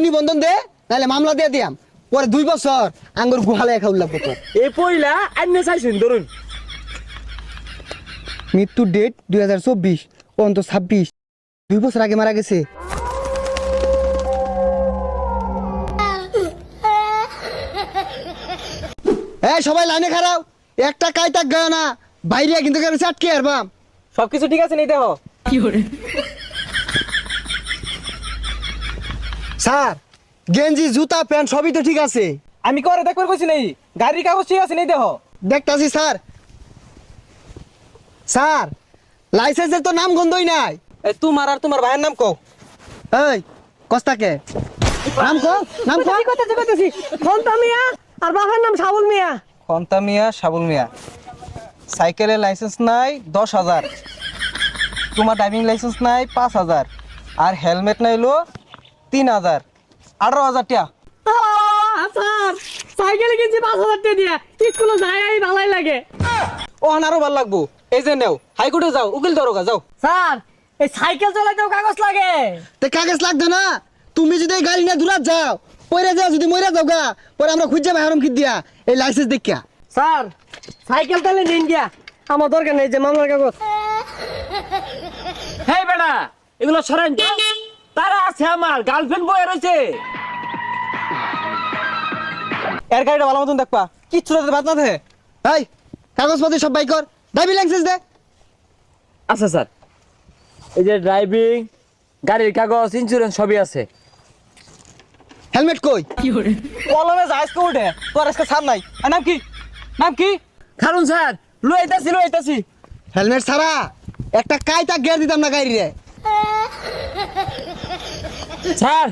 নিবন্ধন দে, নাহলে মামলা দিয়ে দিয়াম। পরে 2 বছর আঙ্গুর গুহালে খাওয়া লাগবো তোর। এই পয়লা আইনে চাইছেন ধরুন। মৃত্যুর ডেট 2024, অন্ত 26, 2 বছর আগে মারা গেছে। এই সবাই লাইনে খারাও, একটা কাইতাক গায় না, বাইরে কিন্তু আমি চাটকে আরবাম। সবকিছু ঠিক আছে নেই দেখো। স্যার, গেঞ্জি জুতা প্যান্ট সবই তো ঠিক আছে। আমি করে দেখবার কইছি নাই, গাড়ির কাগজ ঠিক আছে নেই দেখো। দেখতাছি স্যার। স্যার, লাইসেন্সের তো নাম গন্ধই নাই। তোমার আর তোমার ভাইয়ের নাম কও। এই কস্তাকে নাম কো, নাম কো। কইতেছি খন্তা মিয়া আর বাবার নাম সাবুল মিয়া। খন্তা মিয়া, সাবুল মিয়া। সাইকেলের লাইসেন্স নাই 10,000, তোমার ড্রাইভিং লাইসেন্স নাই 5,000, আর হেলমেট নাই হলো 3,000, 18,000 টাকা। স্যার সাইকেল কিনছি 5,000 টাকা দিয়া, স্কুলে যাই ভালাই লাগে। ও আরো ভালো লাগবো। এই যে নেও, হাইকোর্টে যাও, উকিল দরগা যাও। স্যার এই সাইকেল চালাতেও কাগজ লাগে। তে কাগজ লাগবে না? তুমি যদি এই গাড়ি নিয়ে দূরাত যাও, পরে যাও, যদি মরে যাও গা, পরে আমরা খুঁজে যাবো হারম কি দিয়া এই লাইসেন্স দেখিয়া। স্যার সাইকেল তাহলে নিন গিয়া, আমার দরকার নেই যে মামলার কাগজ। হেই বেটা, এগুলো সরাই তো। তারা আছে আমার গার্লফ্রেন্ড বয়ে রয়েছে। এর গাড়িটা ভালো মতন দেখবা, কিচ্ছু রাতে বাদ না থাকে। এই কাগজপত্র সব বাই কর, ড্রাইভিং লাইসেন্স দে। আচ্ছা স্যার, এই যে ড্রাইভিং, গাড়ির কাগজ, ইন্স্যুরেন্স সবই আছে। হেলমেট কই? কলমে যাইস কো উঠে, তোর আজকে ছাড় নাই। আর নাম কি? নাম কি? কারণ স্যার, লইতাছি। হেলমেট ছাড়া একটা কাইতা গিয়ার দিতাম না গাড়ি রে। স্যার,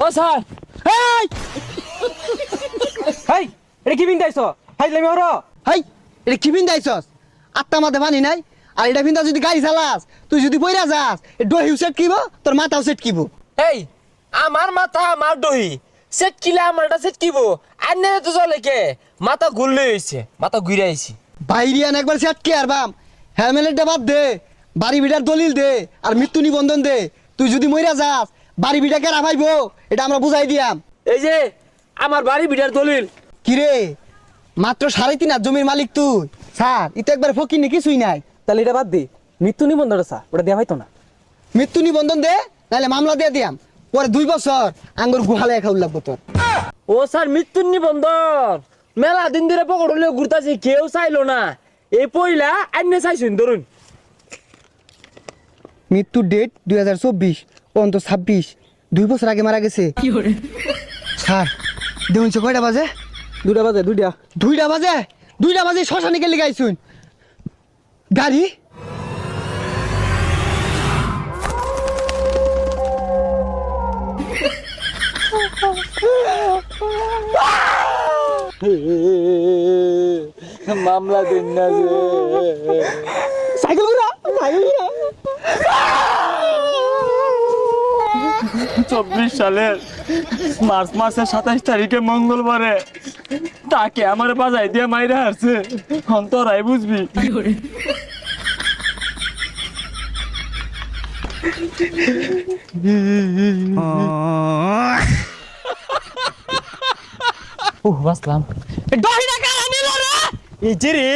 ও স্যার, এই এই এটা কি বিন্দাইছো? হাইলামি ওর। হাই, এটা কি ভিন্দাইছস? আত্মা মাথে পানি নাই, আর এটা ভিন্দা যদি গাড়ি চালাস, তুই যদি বইরা যাস, ডহিউ সেট কিব, তোর মাথাও সেট কিব। এই আমার মাথা আমার দহি সেট কিলে আমারটা সেট কিব। আন্নে তো চলে কে মাথা ঘুরলে হইছে, মাথা ঘুরে আইছি। বাইরিয়ান একবার সেট কে আর বাম। হেলমেটটা বাদ দে, বাড়ি বিটার দলিল দে, আর মৃত্যু নিবন্ধন দে। তুই যদি মইরা যাস, বাড়ি বিটা কে রাখাইবো, এটা আমরা বুঝাই দিয়াম। এই যে আমার বাড়ি বিটার দলিল। কিরে, মাত্র 3.5 জমির মালিক তুই। স্যার, ই তো একবার ফকির কিছুই নাই। তাহলে এটা বাদ দে, মৃত্যু নিবন্ধনটা স্যার ওটা দেওয়া হইতো না। মৃত্যু নিবন্ধন দে, নাহলে মামলা দিয়ে দিয়াম। পরে 2 বছর আঙ্গুর গুহালে খাওয়া লাগবো তোর। ও স্যার, মৃত্যুর নিবন্ধন মেলা দিন ধরে পকড় হলে ঘুরতাছি, কেউ চাইলো না। এই পয়লা আইনে চাইছেন ধরুন। মৃত্যুর ডেট 2024, অন্ত 26, 2 বছর আগে মারা গেছে। স্যার, দেখুন কয়টা বাজে? 2টা বাজে, 2টা। 2টা বাজে? 2টা বাজে শ্মশানে গেলে গাইছুন গাড়ি। মামলা দিন না যে। সাইকেল ঘুরা, সাইকেল ঘুরা। 24 সালের মার্চ মাসের 27 তারিখে মঙ্গলবারে তাকে আমার বাজাই দিয়ে মাইরা আসছে। অন্তরাই বুঝবি। বাসলাম। দহিটা কারা নিল রে? এই যে রে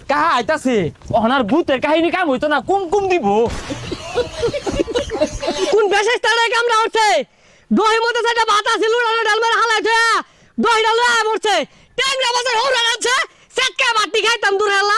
কাহা আইতাছে, অনার ভূতের কাহিনী কাম হইতো না, কুম দিব। কোন বেশেষ তারে কামড়া উঠছে? দহি মধ্যে সেটা ভাত আছিল, ডাল মেরে হালাই থয়া দহিটা লয়া পড়ছে। ট্যাংরা বাজার হোরা আছে, সেটকা বাটি খাইতাম দূর হেলা।